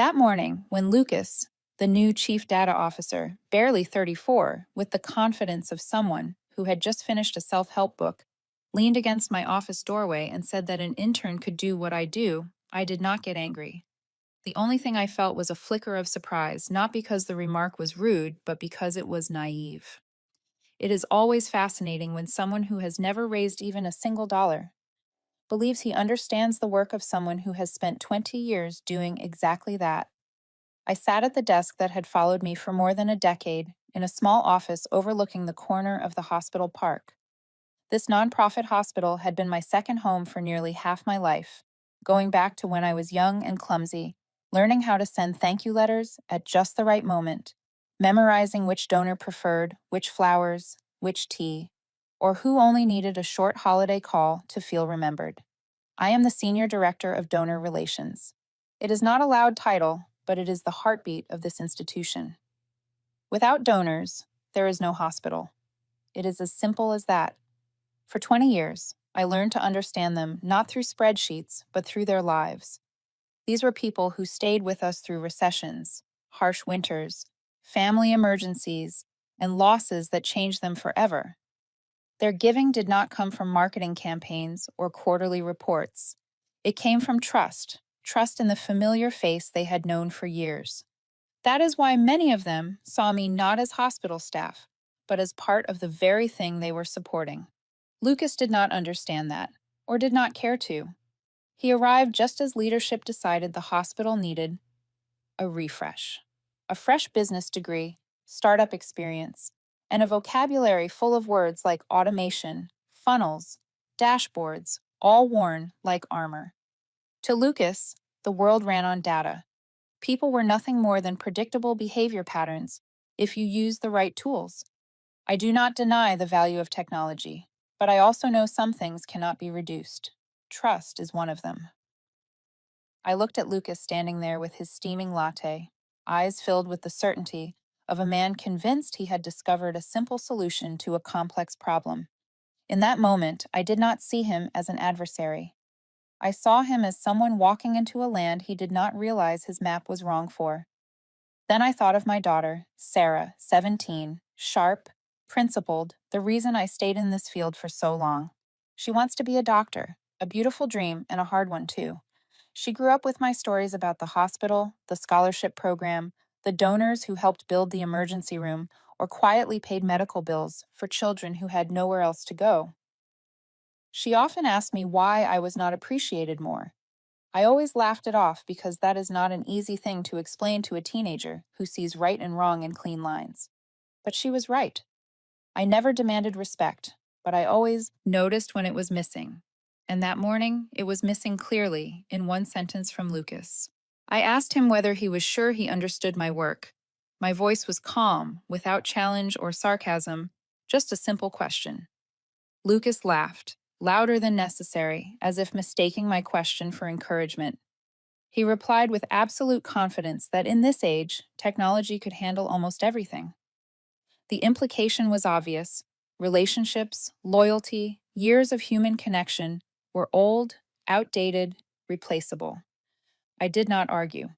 That morning, when Lucas, the new chief data officer, barely 34, with the confidence of someone who had just finished a self help book, leaned against my office doorway and said that an intern could do what I do, I did not get angry. The only thing I felt was a flicker of surprise, not because the remark was rude, but because it was naive. It is always fascinating when someone who has never raised even a single dollar believes he understands the work of someone who has spent 20 years doing exactly that. I sat at the desk that had followed me for more than a decade, in a small office overlooking the corner of the hospital park. This nonprofit hospital had been my second home for nearly half my life, going back to when I was young and clumsy, learning how to send thank you letters at just the right moment, memorizing which donor preferred, which flowers, which tea, or who only needed a short holiday call to feel remembered. I am the Senior Director of Donor Relations. It is not a loud title, but it is the heartbeat of this institution. Without donors, there is no hospital. It is as simple as that. For 20 years, I learned to understand them not through spreadsheets, but through their lives. These were people who stayed with us through recessions, harsh winters, family emergencies, and losses that changed them forever. Their giving did not come from marketing campaigns or quarterly reports. It came from trust in the familiar face they had known for years. That is why many of them saw me not as hospital staff, but as part of the very thing they were supporting. Lucas did not understand that, or did not care to. He arrived just as leadership decided the hospital needed a refresh. A fresh business degree, startup experience, and a vocabulary full of words like automation, funnels, dashboards, all worn like armor. To Lucas, the world ran on data. People were nothing more than predictable behavior patterns if you use the right tools. I do not deny the value of technology, but I also know some things cannot be reduced. Trust is one of them. I looked at Lucas standing there with his steaming latte, eyes filled with the certainty of a man convinced he had discovered a simple solution to a complex problem. In that moment, I did not see him as an adversary. I saw him as someone walking into a land he did not realize his map was wrong for. Then I thought of my daughter, Sarah, 17, sharp, principled, the reason I stayed in this field for so long. She wants to be a doctor, a beautiful dream and a hard one too. She grew up with my stories about the hospital, the scholarship program, the donors who helped build the emergency room, or quietly paid medical bills for children who had nowhere else to go. She often asked me why I was not appreciated more. I always laughed it off because that is not an easy thing to explain to a teenager who sees right and wrong in clean lines. But she was right. I never demanded respect, but I always noticed when it was missing. And that morning, it was missing clearly in one sentence from Lucas. I asked him whether he was sure he understood my work. My voice was calm, without challenge or sarcasm, just a simple question. Lucas laughed, louder than necessary, as if mistaking my question for encouragement. He replied with absolute confidence that in this age, technology could handle almost everything. The implication was obvious. Relationships, loyalty, years of human connection were old, outdated, replaceable. I did not argue.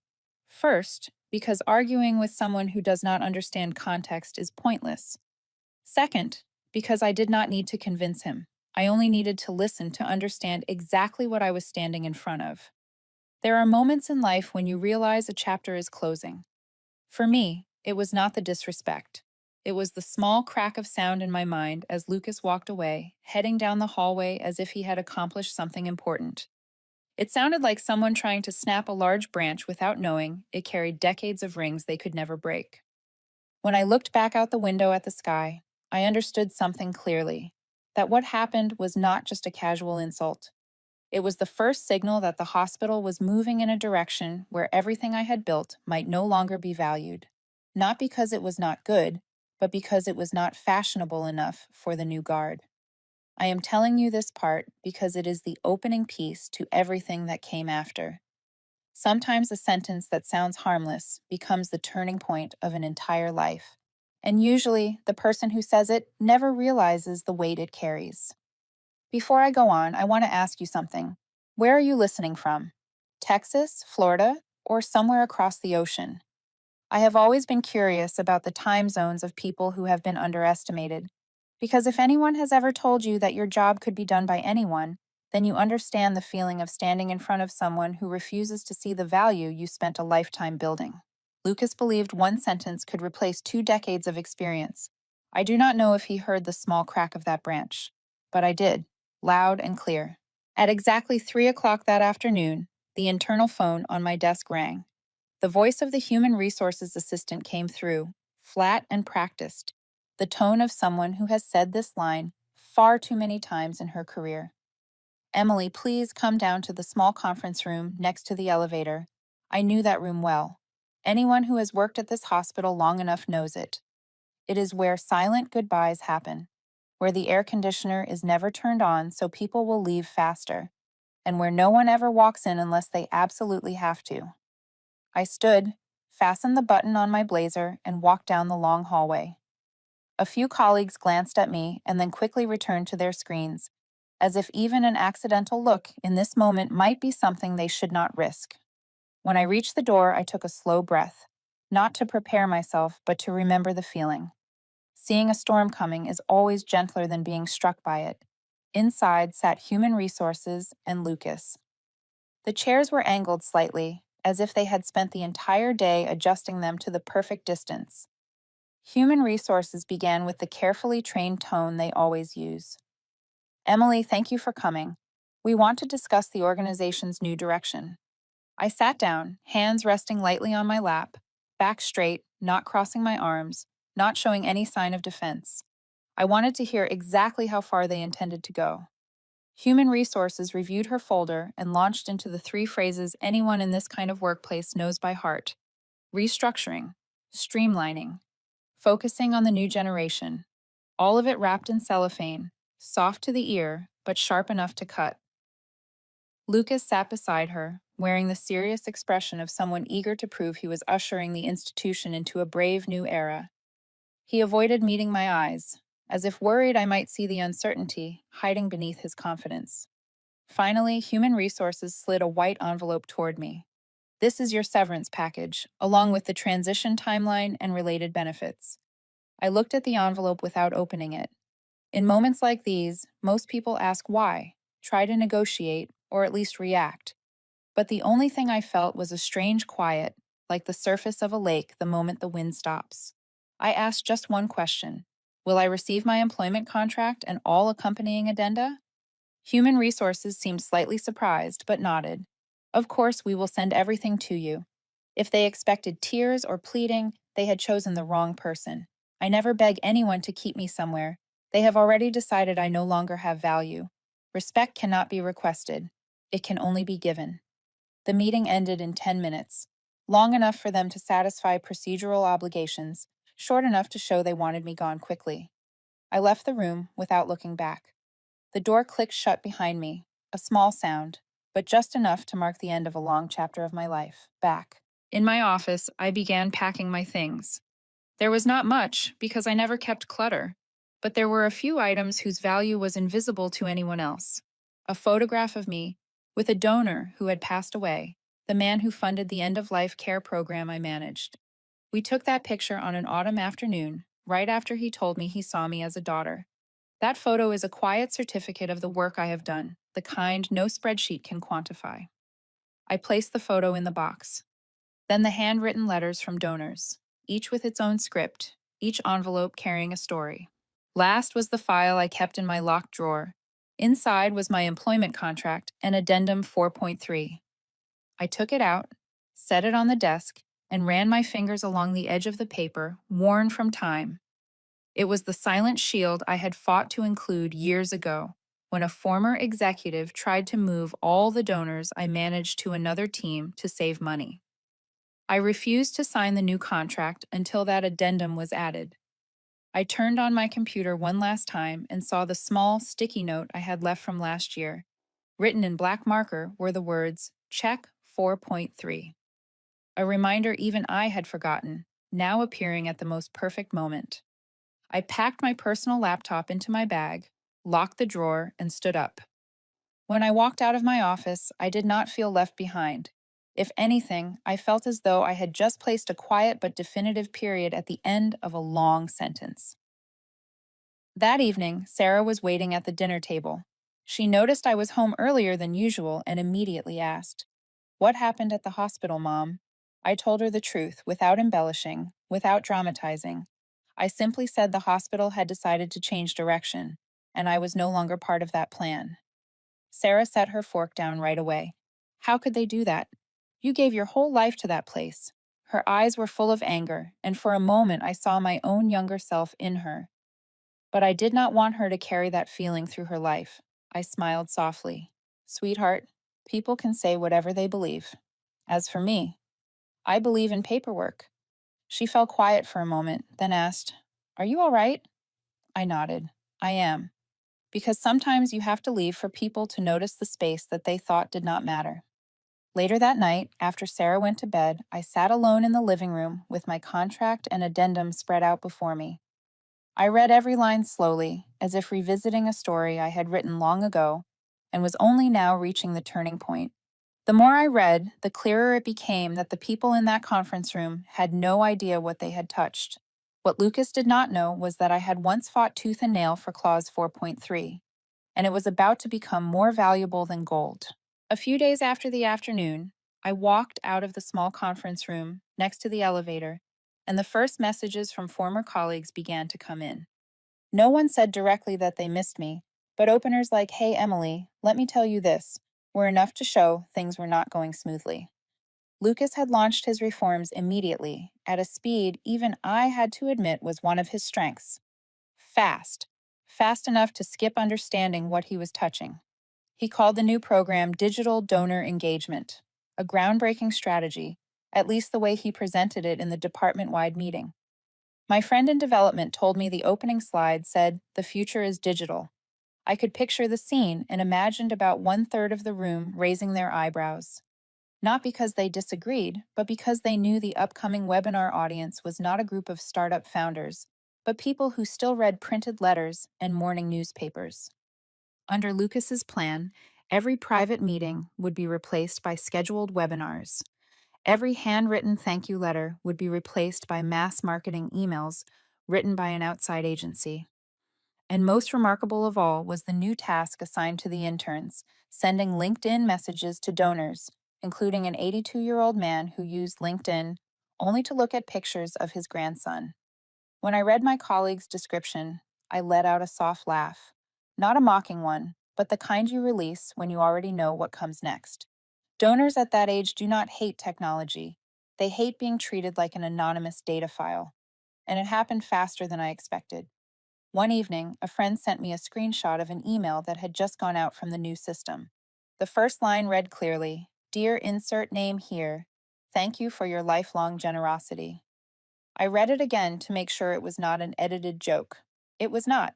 First, because arguing with someone who does not understand context is pointless. Second, because I did not need to convince him. I only needed to listen to understand exactly what I was standing in front of. There are moments in life when you realize a chapter is closing. For me, it was not the disrespect. It was the small crack of sound in my mind as Lucas walked away, heading down the hallway as if he had accomplished something important. It sounded like someone trying to snap a large branch without knowing it carried decades of rings they could never break. When I looked back out the window at the sky, I understood something clearly, that what happened was not just a casual insult. It was the first signal that the hospital was moving in a direction where everything I had built might no longer be valued, not because it was not good, but because it was not fashionable enough for the new guard. I am telling you this part because it is the opening piece to everything that came after. Sometimes a sentence that sounds harmless becomes the turning point of an entire life, and usually the person who says it never realizes the weight it carries. Before I go on, I want to ask you something. Where are you listening from? Texas, Florida, or somewhere across the ocean. I have always been curious about the time zones of people who have been underestimated, because if anyone has ever told you that your job could be done by anyone, then you understand the feeling of standing in front of someone who refuses to see the value you spent a lifetime building. Lucas believed one sentence could replace 2 decades of experience. I do not know if he heard the small crack of that branch, but I did, loud and clear. At exactly 3 o'clock that afternoon, the internal phone on my desk rang. The voice of the human resources assistant came through, flat and practiced, the tone of someone who has said this line far too many times in her career. Emily, please come down to the small conference room next to the elevator. I knew that room well. Anyone who has worked at this hospital long enough knows it. It is where silent goodbyes happen, where the air conditioner is never turned on so people will leave faster, and where no one ever walks in unless they absolutely have to. I stood, fastened the button on my blazer, and walked down the long hallway. A few colleagues glanced at me and then quickly returned to their screens, as if even an accidental look in this moment might be something they should not risk. When I reached the door, I took a slow breath, not to prepare myself, but to remember the feeling. Seeing a storm coming is always gentler than being struck by it. Inside sat Human Resources and Lucas. The chairs were angled slightly, as if they had spent the entire day adjusting them to the perfect distance. Human Resources began with the carefully trained tone they always use. Emily, thank you for coming. We want to discuss the organization's new direction. I sat down, hands resting lightly on my lap, back straight, not crossing my arms, not showing any sign of defense. I wanted to hear exactly how far they intended to go. Human Resources reviewed her folder and launched into the 3 phrases anyone in this kind of workplace knows by heart: restructuring, streamlining, focusing on the new generation. All of it wrapped in cellophane, soft to the ear, but sharp enough to cut. Lucas sat beside her, wearing the serious expression of someone eager to prove he was ushering the institution into a brave new era. He avoided meeting my eyes, as if worried I might see the uncertainty hiding beneath his confidence. Finally, Human Resources slid a white envelope toward me. This is your severance package, along with the transition timeline and related benefits. I looked at the envelope without opening it. In moments like these, most people ask why, try to negotiate, or at least react. But the only thing I felt was a strange quiet, like the surface of a lake the moment the wind stops. I asked just one question: will I receive my employment contract and all accompanying addenda? Human Resources seemed slightly surprised, but nodded. Of course, we will send everything to you. If they expected tears or pleading, they had chosen the wrong person. I never beg anyone to keep me somewhere. They have already decided I no longer have value. Respect cannot be requested. It can only be given. The meeting ended in 10 minutes, long enough for them to satisfy procedural obligations, short enough to show they wanted me gone quickly. I left the room without looking back. The door clicked shut behind me, a small sound, but just enough to mark the end of a long chapter of my life. Back in my office, I began packing my things. There was not much, because I never kept clutter, but there were a few items whose value was invisible to anyone else. A photograph of me, with a donor who had passed away, the man who funded the end-of-life care program I managed. We took that picture on an autumn afternoon, right after he told me he saw me as a daughter. That photo is a quiet certificate of the work I have done, the kind no spreadsheet can quantify. I placed the photo in the box. Then the handwritten letters from donors, each with its own script, each envelope carrying a story. Last was the file I kept in my locked drawer. Inside was my employment contract and Addendum 4.3. I took it out, set it on the desk, and ran my fingers along the edge of the paper, worn from time. It was the silent shield I had fought to include years ago, when a former executive tried to move all the donors I managed to another team to save money. I refused to sign the new contract until that addendum was added. I turned on my computer one last time and saw the small, sticky note I had left from last year. Written in black marker were the words, Check 4.3. A reminder even I had forgotten, now appearing at the most perfect moment. I packed my personal laptop into my bag, locked the drawer, and stood up. When I walked out of my office, I did not feel left behind. If anything, I felt as though I had just placed a quiet but definitive period at the end of a long sentence. That evening, Sarah was waiting at the dinner table. She noticed I was home earlier than usual and immediately asked, "What happened at the hospital, Mom?" I told her the truth, without embellishing, without dramatizing. I simply said the hospital had decided to change direction, and I was no longer part of that plan. Sarah set her fork down right away. "How could they do that? You gave your whole life to that place." Her eyes were full of anger, and for a moment I saw my own younger self in her. But I did not want her to carry that feeling through her life. I smiled softly. "Sweetheart, people can say whatever they believe. As for me, I believe in paperwork." She fell quiet for a moment, then asked, "Are you all right?" I nodded. "I am. Because sometimes you have to leave for people to notice the space that they thought did not matter." Later that night, after Sarah went to bed, I sat alone in the living room with my contract and addendum spread out before me. I read every line slowly, as if revisiting a story I had written long ago, and was only now reaching the turning point. The more I read, the clearer it became that the people in that conference room had no idea what they had touched. What Lucas did not know was that I had once fought tooth and nail for Clause 4.3, and it was about to become more valuable than gold. A few days after the afternoon, I walked out of the small conference room next to the elevator, and the first messages from former colleagues began to come in. No one said directly that they missed me, but openers like, "Hey Emily, let me tell you this," were enough to show things were not going smoothly. Lucas had launched his reforms immediately, at a speed even I had to admit was one of his strengths. Fast. Fast enough to skip understanding what he was touching. He called the new program Digital Donor Engagement, a groundbreaking strategy, at least the way he presented it in the department-wide meeting. My friend in development told me the opening slide said, "The future is digital." I could picture the scene and imagined about 1/3 of the room raising their eyebrows. Not because they disagreed, but because they knew the upcoming webinar audience was not a group of startup founders, but people who still read printed letters and morning newspapers. Under Lucas's plan, every private meeting would be replaced by scheduled webinars. Every handwritten thank you letter would be replaced by mass marketing emails written by an outside agency. And most remarkable of all was the new task assigned to the interns, sending LinkedIn messages to donors, including an 82-year-old man who used LinkedIn only to look at pictures of his grandson. When I read my colleague's description, I let out a soft laugh. Not a mocking one, but the kind you release when you already know what comes next. Donors at that age do not hate technology. They hate being treated like an anonymous data file. And it happened faster than I expected. One evening, a friend sent me a screenshot of an email that had just gone out from the new system. The first line read clearly, "Dear insert name here, thank you for your lifelong generosity." I read it again to make sure it was not an edited joke. It was not.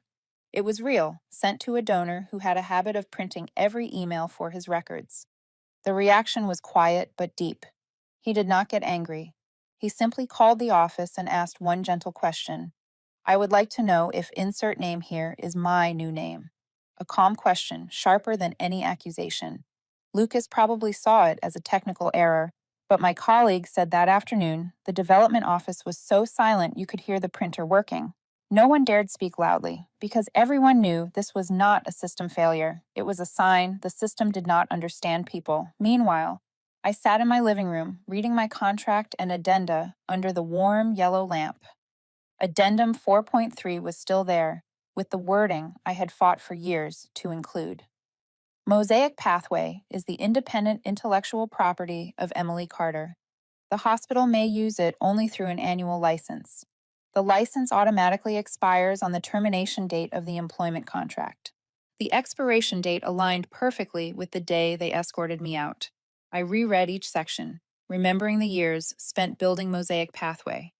It was real, sent to a donor who had a habit of printing every email for his records. The reaction was quiet but deep. He did not get angry. He simply called the office and asked one gentle question. "I would like to know if insert name here is my new name." A calm question, sharper than any accusation. Lucas probably saw it as a technical error, but my colleague said that afternoon the development office was so silent you could hear the printer working. No one dared speak loudly, because everyone knew this was not a system failure. It was a sign the system did not understand people. Meanwhile, I sat in my living room, reading my contract and addenda under the warm yellow lamp. Addendum 4.3 was still there, with the wording I had fought for years to include. Mosaic Pathway is the independent intellectual property of Emily Carter. The hospital may use it only through an annual license. The license automatically expires on the termination date of the employment contract. The expiration date aligned perfectly with the day they escorted me out. I reread each section, remembering the years spent building Mosaic Pathway.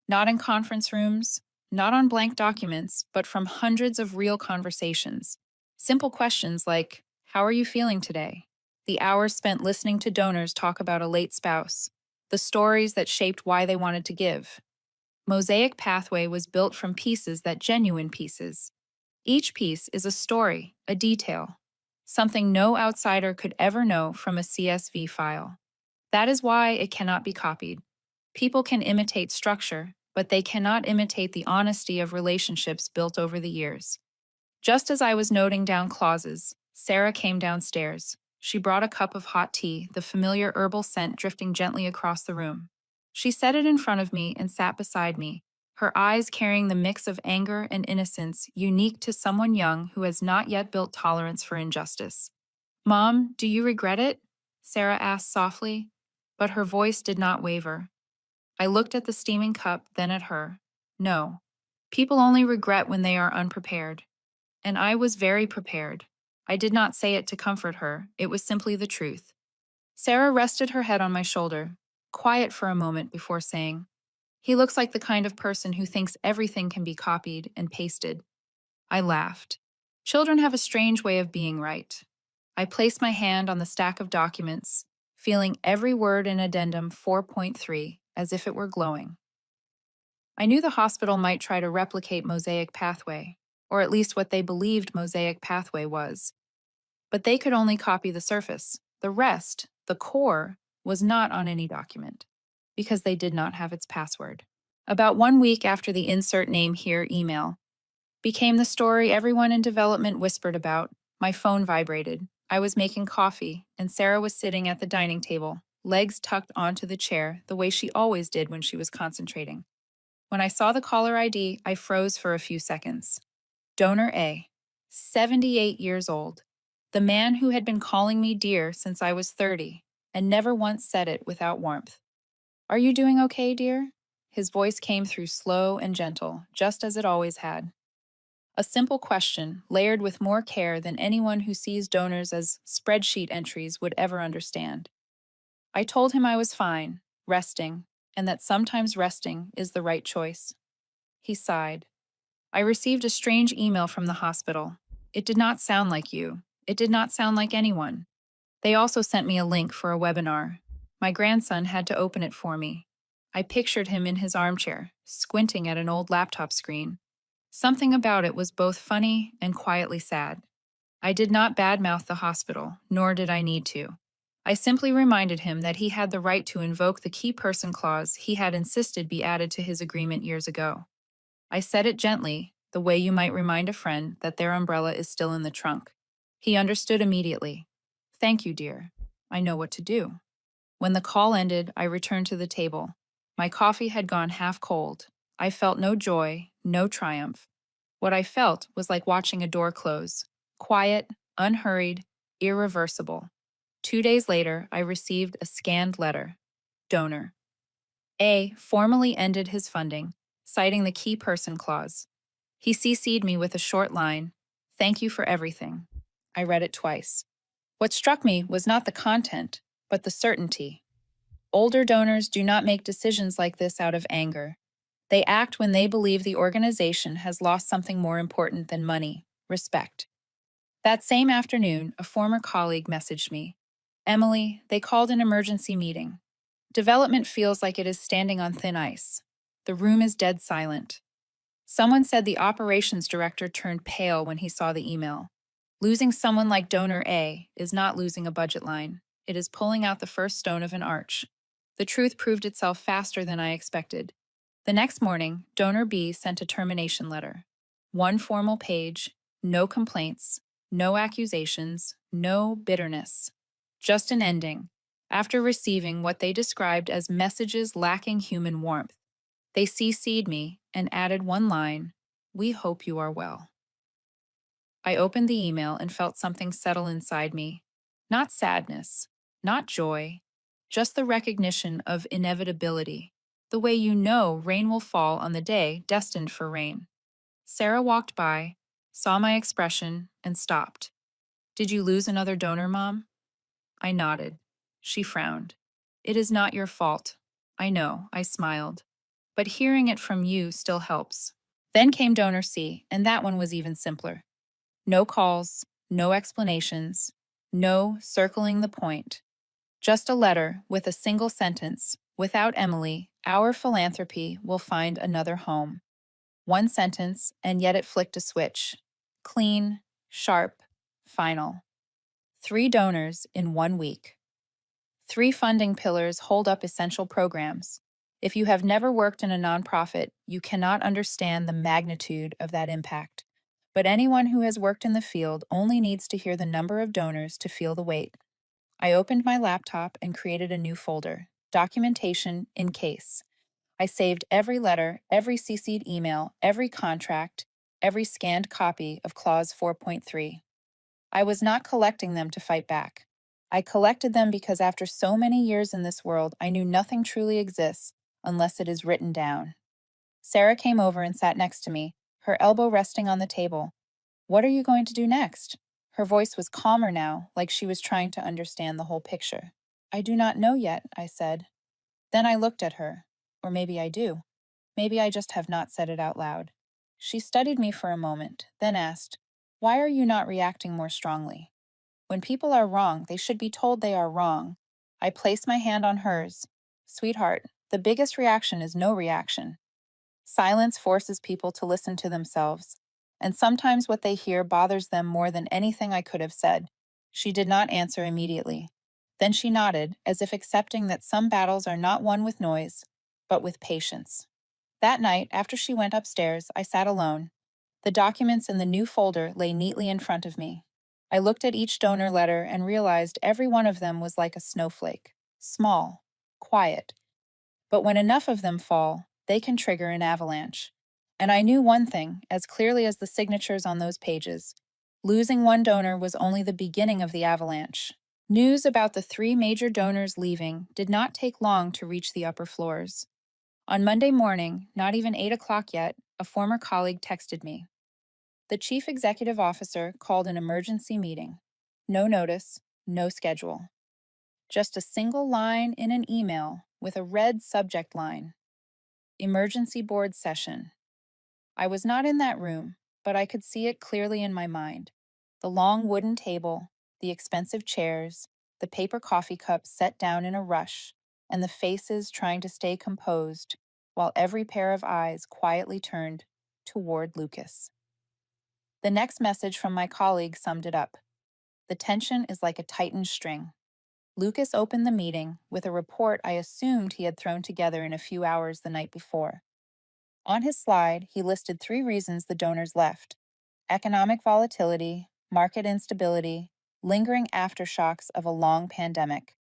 Not in conference rooms, not on blank documents, but from hundreds of real conversations. Simple questions like, "How are you feeling today?" The hours spent listening to donors talk about a late spouse. The stories that shaped why they wanted to give. Mosaic Pathway was built from pieces that genuine pieces. Each piece is a story, a detail, something no outsider could ever know from a CSV file. That is why it cannot be copied. People can imitate structure, but they cannot imitate the honesty of relationships built over the years. Just as I was noting down clauses, Sarah came downstairs. She brought a cup of hot tea, the familiar herbal scent drifting gently across the room. She set it in front of me and sat beside me, her eyes carrying the mix of anger and innocence unique to someone young who has not yet built tolerance for injustice. Mom, do you regret it? Sarah asked softly, but her voice did not waver. I looked at the steaming cup, then at her. No. People only regret when they are unprepared. And I was very prepared. I did not say it to comfort her, it was simply the truth. Sarah rested her head on my shoulder, quiet for a moment before saying, "He looks like the kind of person who thinks everything can be copied and pasted." I laughed. Children have a strange way of being right. I placed my hand on the stack of documents, feeling every word in Addendum 4.3 as if it were glowing. I knew the hospital might try to replicate Mosaic Pathway, or at least what they believed Mosaic Pathway was. But they could only copy the surface. The rest, the core, was not on any document, because they did not have its password. About 1 week after the insert name here email became the story everyone in development whispered about, my phone vibrated. I was making coffee, and Sarah was sitting at the dining table, legs tucked onto the chair the way she always did when she was concentrating. When I saw the caller ID, I froze for a few seconds. Donor A, 78 years old, the man who had been calling me dear since I was 30 and never once said it without warmth. "Are you doing okay, dear?" His voice came through slow and gentle, just as it always had. A simple question, layered with more care than anyone who sees donors as spreadsheet entries would ever understand. I told him I was fine, resting, and that sometimes resting is the right choice. He sighed. "I received a strange email from the hospital. It did not sound like you. It did not sound like anyone. They also sent me a link for a webinar. My grandson had to open it for me. I pictured him in his armchair, squinting at an old laptop screen. Something about it was both funny and quietly sad. I did not badmouth the hospital, nor did I need to. I simply reminded him that he had the right to invoke the key person clause he had insisted be added to his agreement years ago. I said it gently, the way you might remind a friend that their umbrella is still in the trunk. He understood immediately. Thank you, dear. I know what to do. When the call ended, I returned to the table. My coffee had gone half cold. I felt no joy, no triumph. What I felt was like watching a door close. Quiet, unhurried, irreversible. 2 days later, I received a scanned letter. Donor. A formally ended his funding, citing the key person clause. He CC'd me with a short line, "Thank you for everything." I read it twice. What struck me was not the content, but the certainty. Older donors do not make decisions like this out of anger. They act when they believe the organization has lost something more important than money, respect. That same afternoon, a former colleague messaged me. "Emily, they called an emergency meeting. Development feels like it is standing on thin ice. The room is dead silent." Someone said the operations director turned pale when he saw the email. Losing someone like Donor A is not losing a budget line. It is pulling out the first stone of an arch. The truth proved itself faster than I expected. The next morning, Donor B sent a termination letter. One formal page, no complaints, no accusations, no bitterness. Just an ending, after receiving what they described as messages lacking human warmth. They CC'd me and added one line, "We hope you are well." I opened the email and felt something settle inside me. Not sadness, not joy, just the recognition of inevitability, the way you know rain will fall on the day destined for rain. Sarah walked by, saw my expression, and stopped. "Did you lose another donor, Mom?" I nodded. She frowned. "It is not your fault." I know, I smiled. But hearing it from you still helps. Then came Donor C, and that one was even simpler. No calls, no explanations, no circling the point. Just a letter with a single sentence, "Without Emily, our philanthropy will find another home." One sentence, and yet it flicked a switch. Clean, sharp, final. 3 donors in 1 week. Three funding pillars hold up essential programs. If you have never worked in a nonprofit, you cannot understand the magnitude of that impact. But anyone who has worked in the field only needs to hear the number of donors to feel the weight. I opened my laptop and created a new folder, Documentation in Case. I saved every letter, every CC'd email, every contract, every scanned copy of Clause 4.3. I was not collecting them to fight back. I collected them because after so many years in this world, I knew nothing truly exists unless it is written down. Sarah came over and sat next to me, her elbow resting on the table. What are you going to do next? Her voice was calmer now, like she was trying to understand the whole picture. I do not know yet, I said. Then I looked at her. Or maybe I do. Maybe I just have not said it out loud. She studied me for a moment, then asked, Why are you not reacting more strongly? When people are wrong, they should be told they are wrong. I placed my hand on hers. Sweetheart, the biggest reaction is no reaction. Silence forces people to listen to themselves, and sometimes what they hear bothers them more than anything I could have said. She did not answer immediately. Then she nodded, as if accepting that some battles are not won with noise, but with patience. That night, after she went upstairs, I sat alone. The documents in the new folder lay neatly in front of me. I looked at each donor letter and realized every one of them was like a snowflake, small, quiet. But when enough of them fall, they can trigger an avalanche. And I knew one thing, as clearly as the signatures on those pages. Losing one donor was only the beginning of the avalanche. News about the three major donors leaving did not take long to reach the upper floors. On Monday morning, not even 8 o'clock yet, a former colleague texted me. The chief executive officer called an emergency meeting. No notice, no schedule. Just a single line in an email with a red subject line. Emergency board session. I was not in that room, but I could see it clearly in my mind. The long wooden table, the expensive chairs, the paper coffee cups set down in a rush, and the faces trying to stay composed, while every pair of eyes quietly turned toward Lucas. The next message from my colleague summed it up. The tension is like a tightened string. Lucas opened the meeting with a report I assumed he had thrown together in a few hours the night before. On his slide, he listed 3 reasons the donors left: economic volatility, market instability, lingering aftershocks of a long pandemic.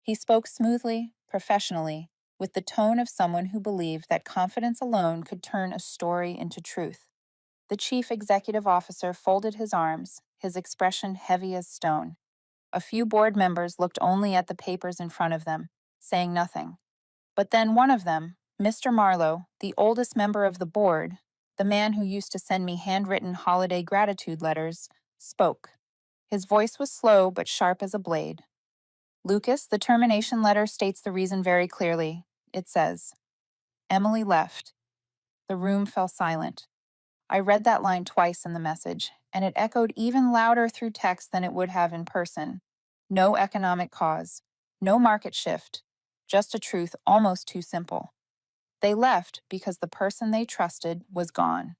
He spoke smoothly, professionally, with the tone of someone who believed that confidence alone could turn a story into truth. The chief executive officer folded his arms, his expression heavy as stone. A few board members looked only at the papers in front of them, saying nothing. But then one of them, Mr. Marlowe, the oldest member of the board, the man who used to send me handwritten holiday gratitude letters, spoke. His voice was slow but sharp as a blade. Lucas, the termination letter states the reason very clearly. It says, Emily left. The room fell silent. I read that line twice in the message, and it echoed even louder through text than it would have in person. No economic cause, no market shift, just a truth almost too simple. They left because the person they trusted was gone.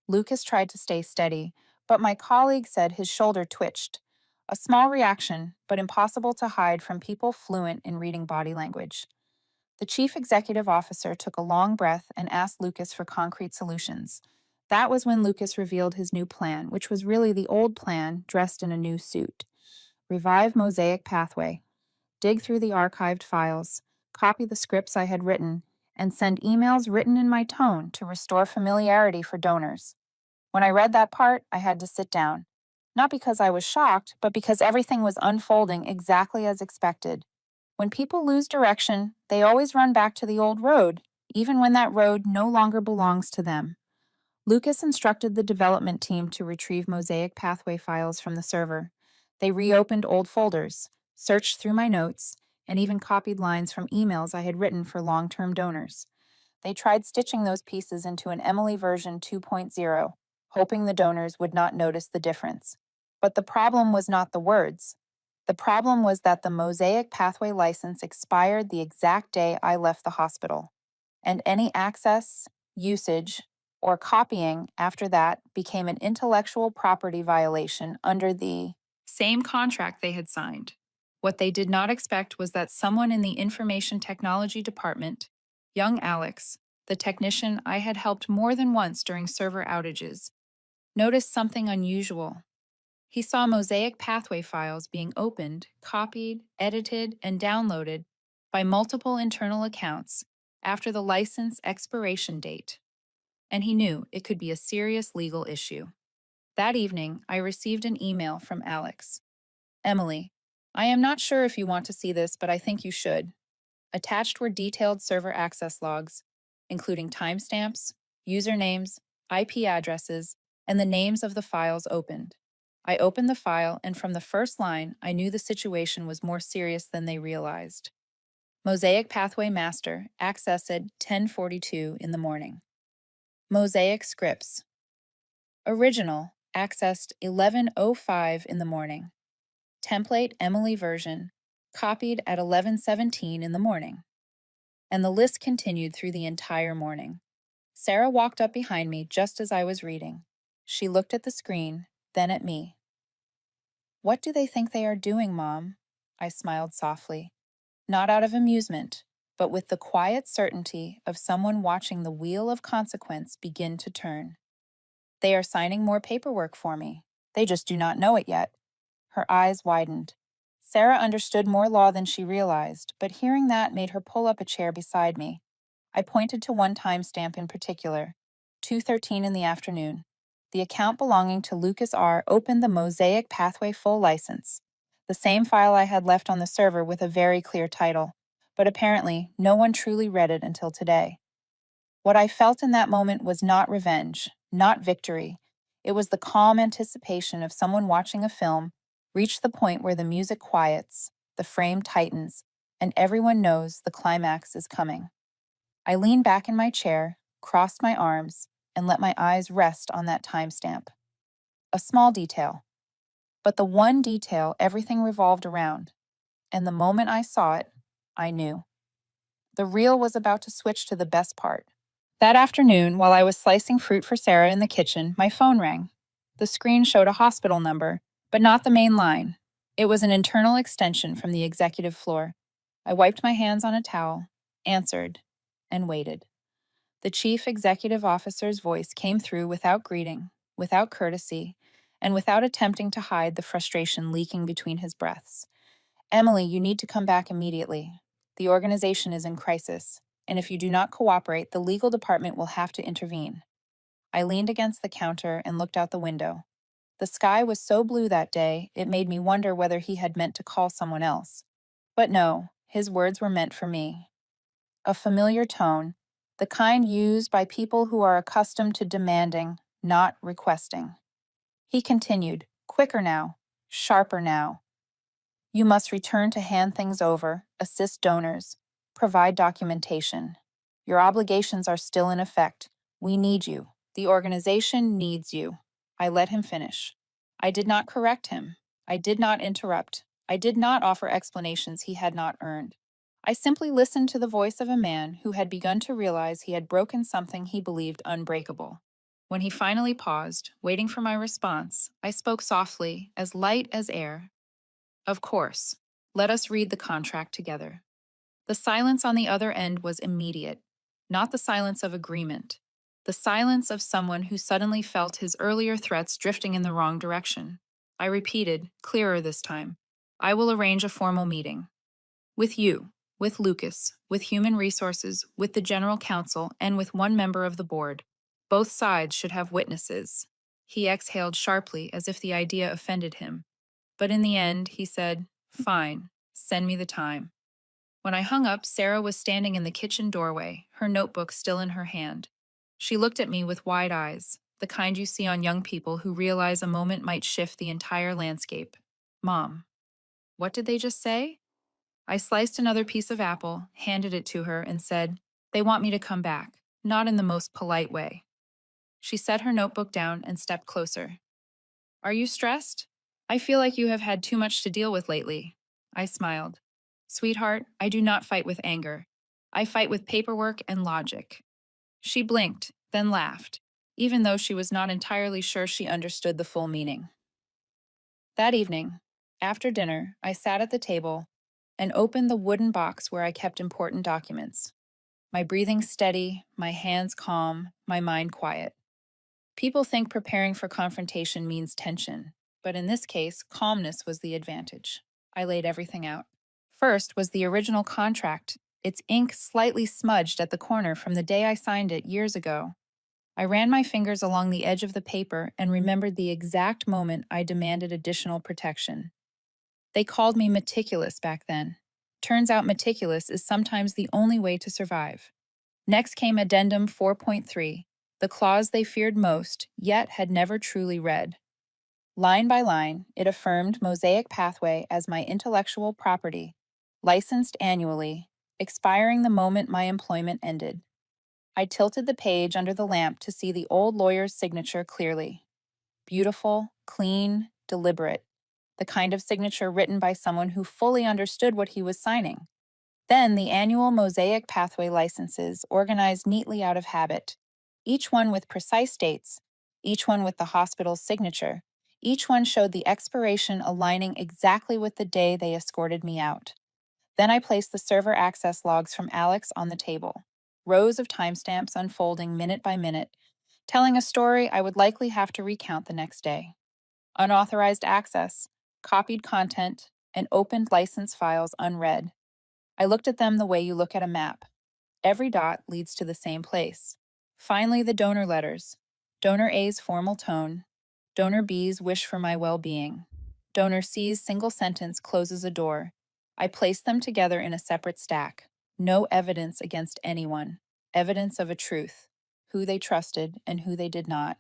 Lucas tried to stay steady, but my colleague said his shoulder twitched. A small reaction, but impossible to hide from people fluent in reading body language. The chief executive officer took a long breath and asked Lucas for concrete solutions. That was when Lucas revealed his new plan, which was really the old plan dressed in a new suit. Revive Mosaic Pathway. Dig through the archived files, copy the scripts I had written, and send emails written in my tone to restore familiarity for donors. When I read that part, I had to sit down. Not because I was shocked, but because everything was unfolding exactly as expected. When people lose direction, they always run back to the old road, even when that road no longer belongs to them. Lucas instructed the development team to retrieve Mosaic Pathway files from the server. They reopened old folders, searched through my notes, and even copied lines from emails I had written for long-term donors. They tried stitching those pieces into an Emily version 2.0, hoping the donors would not notice the difference. But the problem was not the words. The problem was that the Mosaic Pathway license expired the exact day I left the hospital, and any access, usage, or copying after that became an intellectual property violation under the same contract they had signed. What they did not expect was that someone in the information technology department, young Alex, the technician I had helped more than once during server outages, noticed something unusual. He saw mosaic pathway files being opened, copied, edited, and downloaded by multiple internal accounts after the license expiration date, and he knew it could be a serious legal issue. That evening, I received an email from Alex. Emily, I am not sure if you want to see this, but I think you should. Attached were detailed server access logs, including timestamps, usernames, IP addresses, and the names of the files opened. I opened the file, and from the first line, I knew the situation was more serious than they realized. Mosaic Pathway Master accessed 10:42 in the morning. Mosaic Scripts. Original accessed 11:05 in the morning. Template Emily version copied at 11:17 in the morning. And the list continued through the entire morning. Sarah walked up behind me just as I was reading. She looked at the screen, then at me. What do they think they are doing, Mom? I smiled softly, not out of amusement, but with the quiet certainty of someone watching the wheel of consequence begin to turn. They are signing more paperwork for me. They just do not know it yet. Her eyes widened. Sarah understood more law than she realized, but hearing that made her pull up a chair beside me. I pointed to one timestamp in particular, 2:13 in the afternoon. The account belonging to Lucas R. opened the Mosaic Pathway full license, the same file I had left on the server with a very clear title, but apparently no one truly read it until today. What I felt in that moment was not revenge, not victory. It was the calm anticipation of someone watching a film reach the point where the music quiets, the frame tightens, and everyone knows the climax is coming. I leaned back in my chair, crossed my arms, and let my eyes rest on that timestamp. A small detail, but the one detail everything revolved around. And the moment I saw it, I knew. The reel was about to switch to the best part. That afternoon, while I was slicing fruit for Sarah in the kitchen, my phone rang. The screen showed a hospital number, but not the main line. It was an internal extension from the executive floor. I wiped my hands on a towel, answered, and waited. The chief executive officer's voice came through without greeting, without courtesy, and without attempting to hide the frustration leaking between his breaths. Emily, you need to come back immediately. The organization is in crisis, and if you do not cooperate, the legal department will have to intervene. I leaned against the counter and looked out the window. The sky was so blue that day, it made me wonder whether he had meant to call someone else. But no, his words were meant for me. A familiar tone, the kind used by people who are accustomed to demanding, not requesting. He continued, quicker now, sharper now. You must return to hand things over, assist donors, provide documentation. Your obligations are still in effect. We need you. The organization needs you. I let him finish. I did not correct him. I did not interrupt. I did not offer explanations he had not earned. I simply listened to the voice of a man who had begun to realize he had broken something he believed unbreakable. When he finally paused, waiting for my response, I spoke softly, as light as air. Of course. Let us read the contract together. The silence on the other end was immediate, not the silence of agreement, the silence of someone who suddenly felt his earlier threats drifting in the wrong direction. I repeated, clearer this time. I will arrange a formal meeting. With you, with Lucas, with Human Resources, with the General Counsel, and with one member of the board. Both sides should have witnesses. He exhaled sharply as if the idea offended him. But in the end, he said, fine, send me the time. When I hung up, Sarah was standing in the kitchen doorway, her notebook still in her hand. She looked at me with wide eyes, the kind you see on young people who realize a moment might shift the entire landscape. Mom, what did they just say? I sliced another piece of apple, handed it to her, and said, they want me to come back, not in the most polite way. She set her notebook down and stepped closer. Are you stressed? I feel like you have had too much to deal with lately. I smiled. Sweetheart, I do not fight with anger. I fight with paperwork and logic. She blinked, then laughed, even though she was not entirely sure she understood the full meaning. That evening, After dinner, I sat at the table and opened the wooden box where I kept important documents. My breathing steady, my hands calm, my mind quiet. People think preparing for confrontation means tension, but in this case, calmness was the advantage. I laid everything out. First was the original contract, its ink slightly smudged at the corner from the day I signed it years ago. I ran my fingers along the edge of the paper and remembered the exact moment I demanded additional protection. They called me meticulous back then. Turns out meticulous is sometimes the only way to survive. Next came Addendum 4.3, the clause they feared most, yet had never truly read. Line by line, it affirmed Mosaic Pathway as my intellectual property, licensed annually, expiring the moment my employment ended. I tilted the page under the lamp to see the old lawyer's signature clearly. Beautiful, clean, deliberate, the kind of signature written by someone who fully understood what he was signing. Then the annual Mosaic Pathway licenses, organized neatly out of habit, each one with precise dates, each one with the hospital's signature, each one showed the expiration aligning exactly with the day they escorted me out. Then I placed the server access logs from Alex on the table, rows of timestamps unfolding minute by minute, telling a story I would likely have to recount the next day. Unauthorized access, copied content, and opened license files unread. I looked at them the way you look at a map. Every dot leads to the same place. Finally, the donor letters. Donor A's formal tone. Donor B's wish for my well-being. Donor C's single sentence closes a door. I placed them together in a separate stack. No evidence against anyone. Evidence of a truth. Who they trusted and who they did not.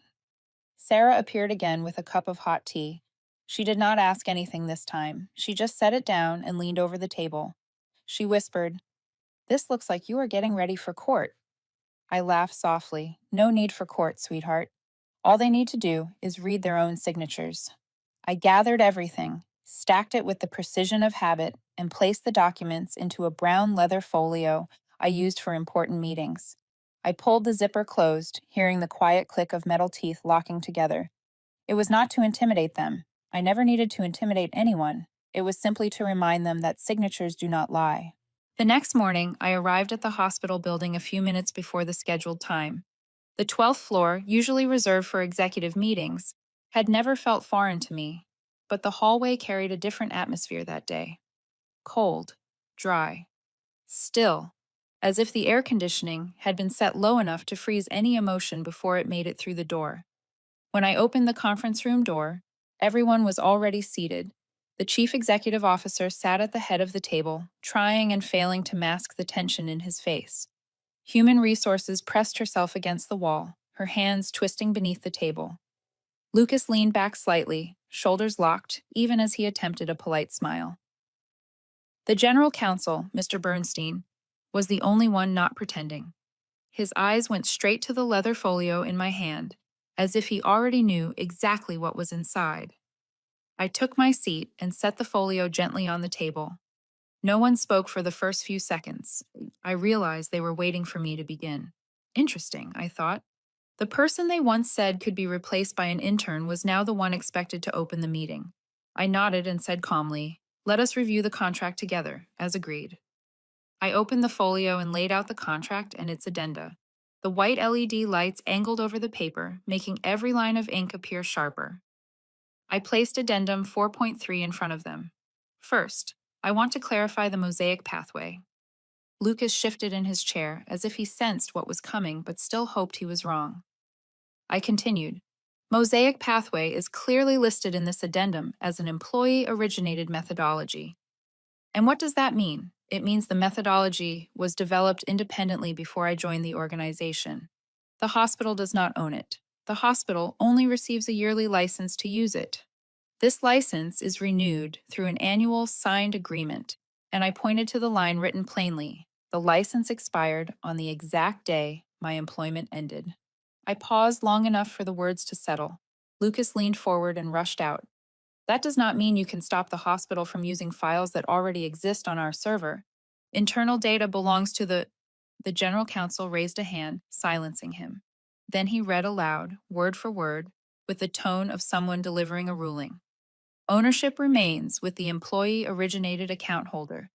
Sarah appeared again with a cup of hot tea. She did not ask anything this time. She just set it down and leaned over the table. She whispered, "This looks like you are getting ready for court." I laughed softly. "No need for court, sweetheart. All they need to do is read their own signatures." I gathered everything, stacked it with the precision of habit, and placed the documents into a brown leather folio I used for important meetings. I pulled the zipper closed, hearing the quiet click of metal teeth locking together. It was not to intimidate them. I never needed to intimidate anyone. It was simply to remind them that signatures do not lie. The next morning, I arrived at the hospital building a few minutes before the scheduled time. The 12th floor, usually reserved for executive meetings, had never felt foreign to me, but the hallway carried a different atmosphere that day. Cold, dry, still, as if the air conditioning had been set low enough to freeze any emotion before it made it through the door. When I opened the conference room door, everyone was already seated. The chief executive officer sat at the head of the table, trying and failing to mask the tension in his face. Human Resources pressed herself against the wall, her hands twisting beneath the table. Lucas leaned back slightly, shoulders locked, even as he attempted a polite smile. The general counsel, Mr. Bernstein, was the only one not pretending. His eyes went straight to the leather folio in my hand, as if he already knew exactly what was inside. I took my seat and set the folio gently on the table. No one spoke for the first few seconds. I realized they were waiting for me to begin. Interesting, I thought. The person they once said could be replaced by an intern was now the one expected to open the meeting. I nodded and said calmly, "Let us review the contract together, as agreed." I opened the folio and laid out the contract and its addenda. The white LED lights angled over the paper, making every line of ink appear sharper. I placed Addendum 4.3 in front of them. First, I want to clarify the Mosaic Pathway. Lucas shifted in his chair, as if he sensed what was coming but still hoped he was wrong. I continued. Mosaic Pathway is clearly listed in this addendum as an employee-originated methodology. And what does that mean? It means the methodology was developed independently before I joined the organization. The hospital does not own it. The hospital only receives a yearly license to use it. This license is renewed through an annual signed agreement, and I pointed to the line written plainly. The license expired on the exact day my employment ended. I paused long enough for the words to settle. Lucas leaned forward and rushed out. That does not mean you can stop the hospital from using files that already exist on our server. Internal data belongs to the general counsel raised a hand, silencing him. Then he read aloud, word for word, with the tone of someone delivering a ruling. Ownership remains with the employee-originated account holder.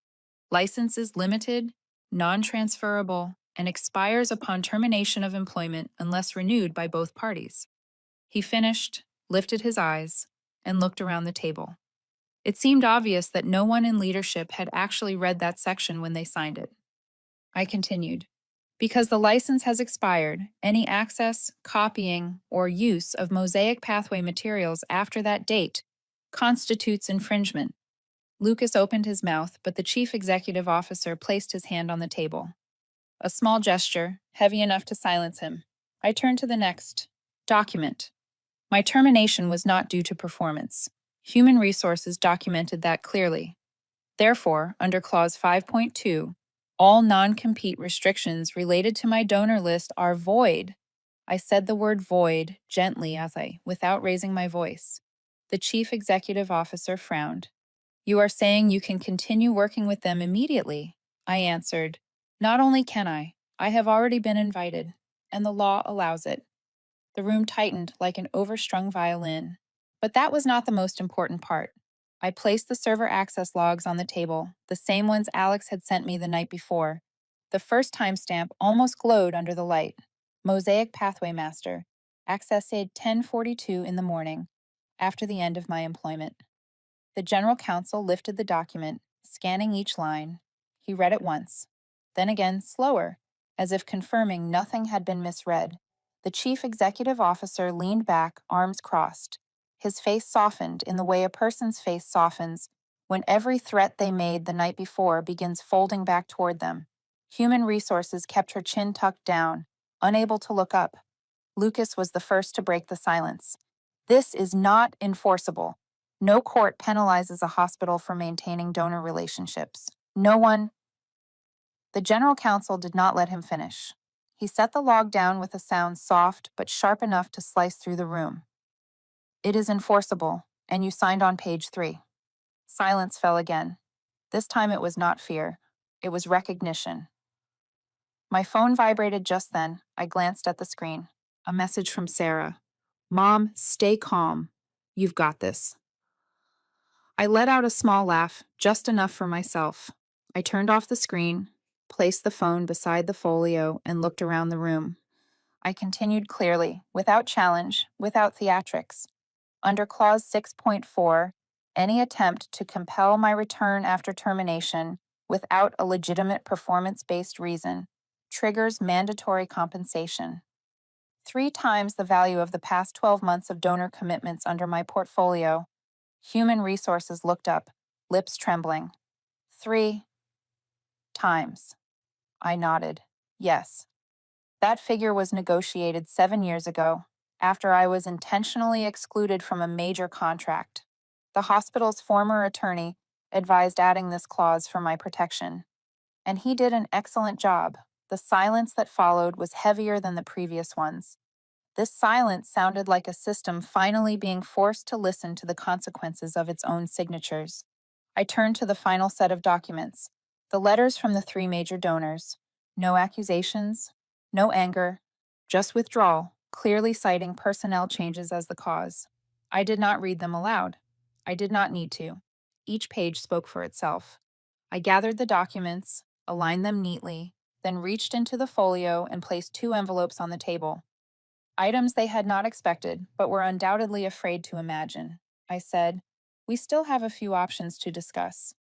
License is limited, non-transferable, and expires upon termination of employment unless renewed by both parties. He finished, lifted his eyes, and looked around the table. It seemed obvious that no one in leadership had actually read that section when they signed it. I continued. Because the license has expired, any access, copying, or use of Mosaic Pathway materials after that date constitutes infringement. Lucas opened his mouth, but the chief executive officer placed his hand on the table. A small gesture, heavy enough to silence him. I turned to the next document. My termination was not due to performance. Human Resources documented that clearly. Therefore, under Clause 5.2, all non-compete restrictions related to my donor list are void. I said the word void gently without raising my voice. The chief executive officer frowned. You are saying you can continue working with them immediately? I answered. Not only can I have already been invited, and the law allows it. The room tightened like an overstrung violin. But that was not the most important part. I placed the server access logs on the table, the same ones Alex had sent me the night before. The first timestamp almost glowed under the light. Mosaic Pathway Master, accessed 10:42 in the morning, after the end of my employment. The general counsel lifted the document, scanning each line. He read it once, then again slower, as if confirming nothing had been misread. The chief executive officer leaned back, arms crossed. His face softened in the way a person's face softens when every threat they made the night before begins folding back toward them. Human Resources kept her chin tucked down, unable to look up. Lucas was the first to break the silence. This is not enforceable. No court penalizes a hospital for maintaining donor relationships. No one. The general counsel did not let him finish. He set the log down with a sound soft but sharp enough to slice through the room. It is enforceable, and you signed on page 3. Silence fell again. This time it was not fear. It was recognition. My phone vibrated just then. I glanced at the screen. A message from Sarah. Mom, stay calm. You've got this. I let out a small laugh, just enough for myself. I turned off the screen, placed the phone beside the folio, and looked around the room. I continued clearly, without challenge, without theatrics. Under Clause 6.4, any attempt to compel my return after termination without a legitimate performance-based reason triggers mandatory compensation. 3 times the value of the past 12 months of donor commitments under my portfolio. Human Resources looked up, lips trembling. 3 times. I nodded. Yes. That figure was negotiated 7 years ago, after I was intentionally excluded from a major contract. The hospital's former attorney advised adding this clause for my protection. And he did an excellent job. The silence that followed was heavier than the previous ones. This silence sounded like a system finally being forced to listen to the consequences of its own signatures. I turned to the final set of documents, the letters from the 3 major donors. No accusations, no anger, just withdrawal, clearly citing personnel changes as the cause. I did not read them aloud. I did not need to. Each page spoke for itself. I gathered the documents, aligned them neatly, then reached into the folio and placed 2 envelopes on the table. Items they had not expected, but were undoubtedly afraid to imagine. I said, we still have a few options to discuss.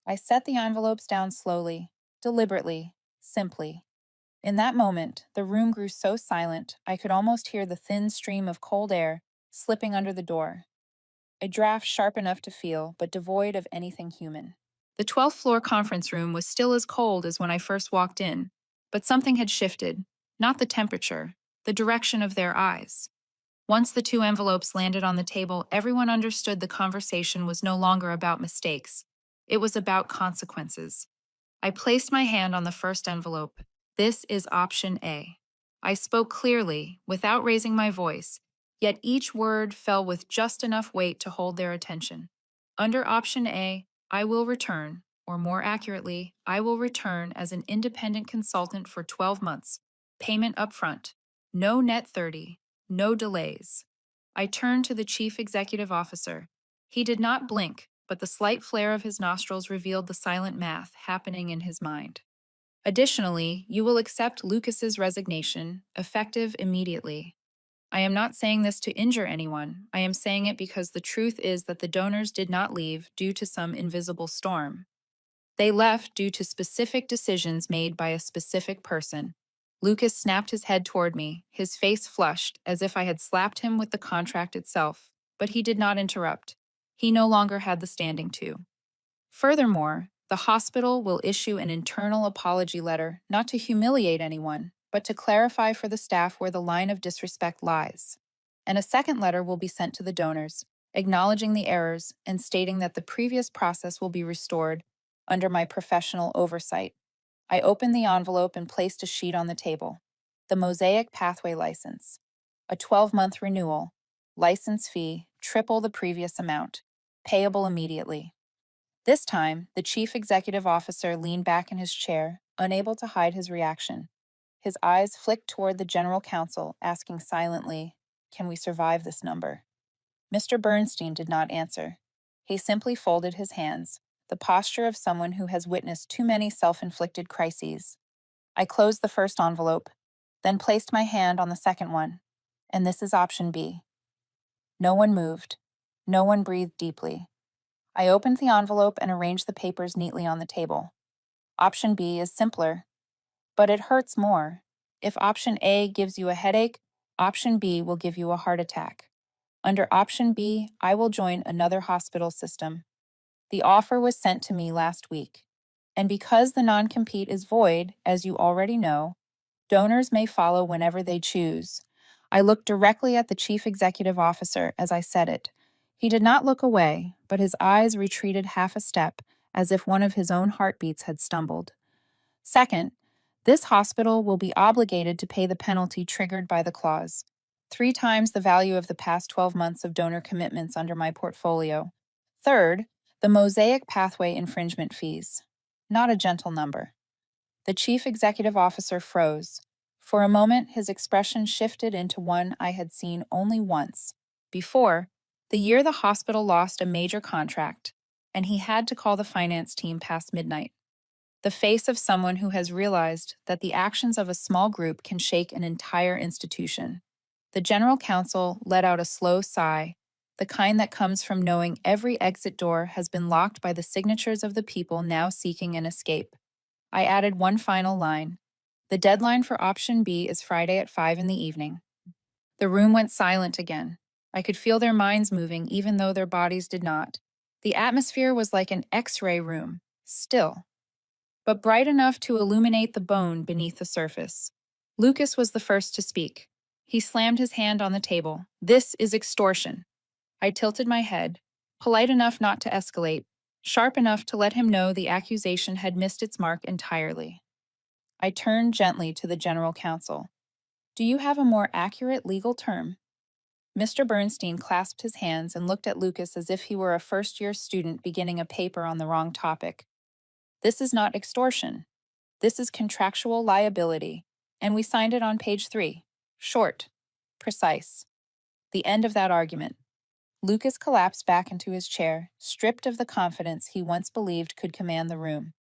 I set the envelopes down slowly, deliberately, simply. In that moment, the room grew so silent I could almost hear the thin stream of cold air slipping under the door. A draft sharp enough to feel, but devoid of anything human. The 12th floor conference room was still as cold as when I first walked in, but something had shifted, not the temperature, the direction of their eyes. Once the 2 envelopes landed on the table, everyone understood the conversation was no longer about mistakes. It was about consequences. I placed my hand on the first envelope. This is option A. I spoke clearly, without raising my voice, yet each word fell with just enough weight to hold their attention. Under option A, I will return, or more accurately, I will return as an independent consultant for 12 months. Payment upfront. No net 30. No delays. I turned to the chief executive officer. He did not blink, but the slight flare of his nostrils revealed the silent math happening in his mind. Additionally, you will accept Lucas's resignation, effective immediately. I am not saying this to injure anyone. I am saying it because the truth is that the donors did not leave due to some invisible storm. They left due to specific decisions made by a specific person. Lucas snapped his head toward me, his face flushed, as if I had slapped him with the contract itself, but he did not interrupt. He no longer had the standing to. Furthermore, the hospital will issue an internal apology letter not to humiliate anyone, but to clarify for the staff where the line of disrespect lies. And a second letter will be sent to the donors, acknowledging the errors and stating that the previous process will be restored under my professional oversight. I opened the envelope and placed a sheet on the table. The Mosaic Pathway License. A 12-month renewal. License fee, triple the previous amount. Payable immediately. This time, the chief executive officer leaned back in his chair, unable to hide his reaction. His eyes flicked toward the general counsel, asking silently, "Can we survive this number?" Mr. Bernstein did not answer. He simply folded his hands, the posture of someone who has witnessed too many self-inflicted crises. I closed the first envelope, then placed my hand on the second one. And this is option B. No one moved. No one breathed deeply. I opened the envelope and arranged the papers neatly on the table. Option B is simpler, but it hurts more. If option A gives you a headache, option B will give you a heart attack. Under option B, I will join another hospital system. The offer was sent to me last week. And because the non-compete is void, as you already know, donors may follow whenever they choose. I looked directly at the chief executive officer as I said it. He did not look away, but his eyes retreated half a step, as if one of his own heartbeats had stumbled. Second, this hospital will be obligated to pay the penalty triggered by the clause, 3 times the value of the past 12 months of donor commitments under my portfolio. Third, the Mosaic Pathway infringement fees. Not a gentle number. The chief executive officer froze. For a moment, his expression shifted into one I had seen only once. Before, the year the hospital lost a major contract, and he had to call the finance team past midnight. The face of someone who has realized that the actions of a small group can shake an entire institution. The general counsel let out a slow sigh, the kind that comes from knowing every exit door has been locked by the signatures of the people now seeking an escape. I added one final line. The deadline for option B is Friday at 5 in the evening. The room went silent again. I could feel their minds moving even though their bodies did not. The atmosphere was like an X-ray room, still, but bright enough to illuminate the bone beneath the surface. Lucas was the first to speak. He slammed his hand on the table. "This is extortion." I tilted my head, polite enough not to escalate, sharp enough to let him know the accusation had missed its mark entirely. I turned gently to the general counsel. "Do you have a more accurate legal term?" Mr. Bernstein clasped his hands and looked at Lucas as if he were a first-year student beginning a paper on the wrong topic. "This is not extortion. This is contractual liability, and we signed it on page 3. Short. Precise. The end of that argument." Lucas collapsed back into his chair, stripped of the confidence he once believed could command the room.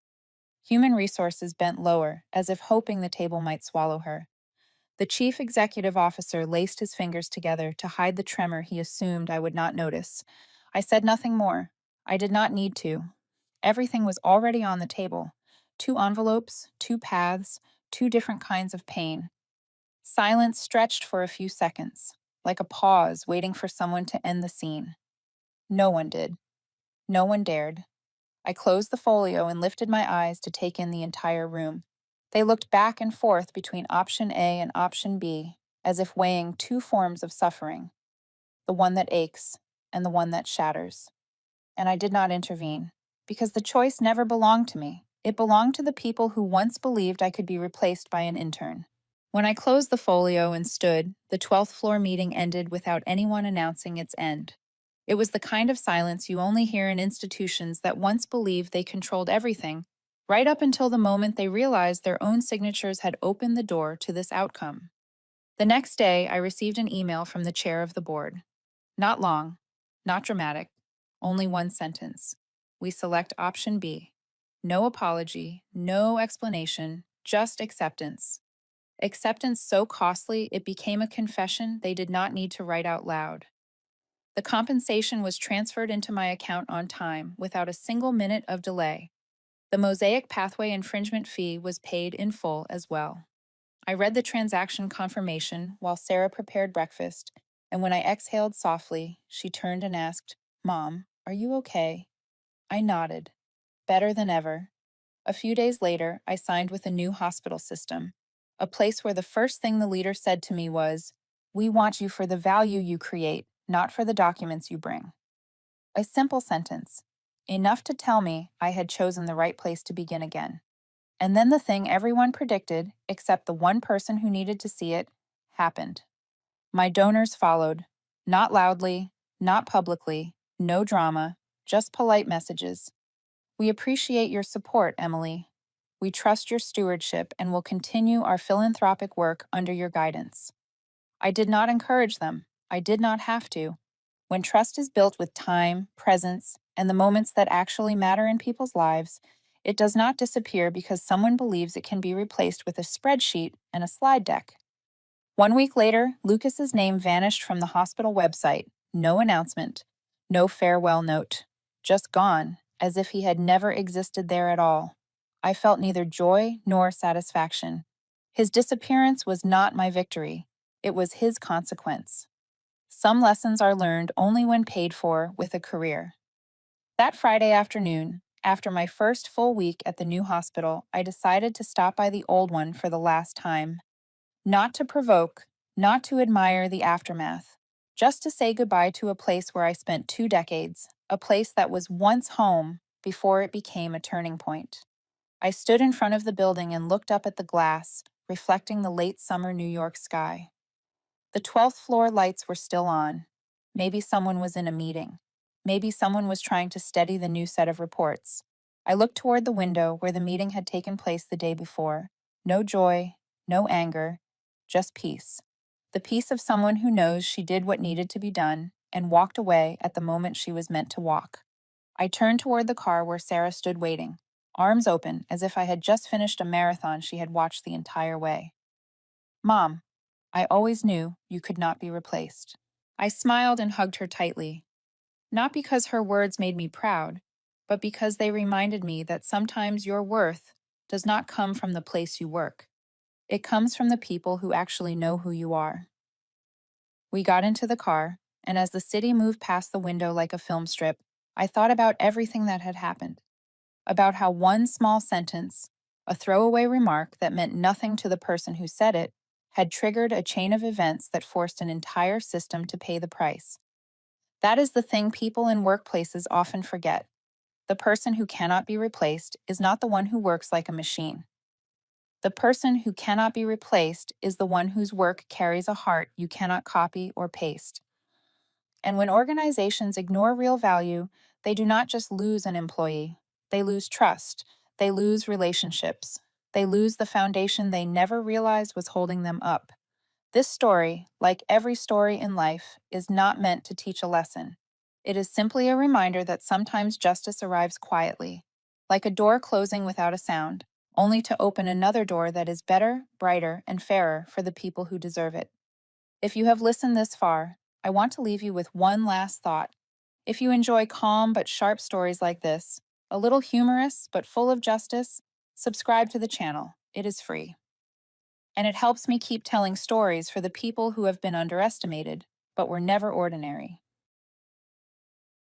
Human Resources bent lower, as if hoping the table might swallow her. The chief executive officer laced his fingers together to hide the tremor he assumed I would not notice. I said nothing more. I did not need to. Everything was already on the table. 2 envelopes, 2 paths, 2 different kinds of pain. Silence stretched for a few seconds, like a pause waiting for someone to end the scene. No one did. No one dared. I closed the folio and lifted my eyes to take in the entire room. They looked back and forth between option A and option B, as if weighing 2 forms of suffering, the one that aches and the one that shatters. And I did not intervene, because the choice never belonged to me. It belonged to the people who once believed I could be replaced by an intern. When I closed the folio and stood, the 12th floor meeting ended without anyone announcing its end. It was the kind of silence you only hear in institutions that once believed they controlled everything, right up until the moment they realized their own signatures had opened the door to this outcome. The next day, I received an email from the chair of the board. Not long, not dramatic, Only one sentence. We select option B. No apology, no explanation, just acceptance. Acceptance so costly it became a confession they did not need to write out loud. The compensation was transferred into my account on time without a single minute of delay. The Mosaic Pathway infringement fee was paid in full as well. I read the transaction confirmation while Sarah prepared breakfast, and when I exhaled softly, she turned and asked, "Mom, are you okay?" I nodded. Better than ever. A few days later, I signed with a new hospital system, a place where the first thing the leader said to me was, "We want you for the value you create, not for the documents you bring." A simple sentence, enough to tell me I had chosen the right place to begin again. And then the thing everyone predicted, except the one person who needed to see it, happened. My donors followed, not loudly, not publicly, no drama, just polite messages. "We appreciate your support, Emily. We trust your stewardship and will continue our philanthropic work under your guidance." I did not encourage them. I did not have to. When trust is built with time, presence, and the moments that actually matter in people's lives, it does not disappear because someone believes it can be replaced with a spreadsheet and a slide deck. 1 week later, Lucas's name vanished from the hospital website. No announcement, no farewell note. Just gone, as if he had never existed there at all. I felt neither joy nor satisfaction. His disappearance was not my victory. It was his consequence. Some lessons are learned only when paid for with a career. That Friday afternoon, after my first full week at the new hospital, I decided to stop by the old one for the last time. Not to provoke, not to admire the aftermath, just to say goodbye to a place where I spent 2 decades, a place that was once home before it became a turning point. I stood in front of the building and looked up at the glass, reflecting the late summer New York sky. The 12th floor lights were still on. Maybe someone was in a meeting. Maybe someone was trying to steady the new set of reports. I looked toward the window where the meeting had taken place the day before. No joy, no anger, just peace. The peace of someone who knows she did what needed to be done and walked away at the moment she was meant to walk. I turned toward the car where Sarah stood waiting, arms open as if I had just finished a marathon she had watched the entire way. "Mom, I always knew you could not be replaced." I smiled and hugged her tightly, not because her words made me proud, but because they reminded me that sometimes your worth does not come from the place you work. It comes from the people who actually know who you are. We got into the car, and as the city moved past the window like a film strip, I thought about everything that had happened, about how one small sentence, a throwaway remark that meant nothing to the person who said it, had triggered a chain of events that forced an entire system to pay the price. That is the thing people in workplaces often forget. The person who cannot be replaced is not the one who works like a machine. The person who cannot be replaced is the one whose work carries a heart you cannot copy or paste. And when organizations ignore real value, they do not just lose an employee, they lose trust, they lose relationships, they lose the foundation they never realized was holding them up. This story, like every story in life, is not meant to teach a lesson. It is simply a reminder that sometimes justice arrives quietly, like a door closing without a sound, only to open another door that is better, brighter, and fairer for the people who deserve it. If you have listened this far, I want to leave you with one last thought. If you enjoy calm but sharp stories like this, a little humorous but full of justice, subscribe to the channel. It is free. And it helps me keep telling stories for the people who have been underestimated, but were never ordinary.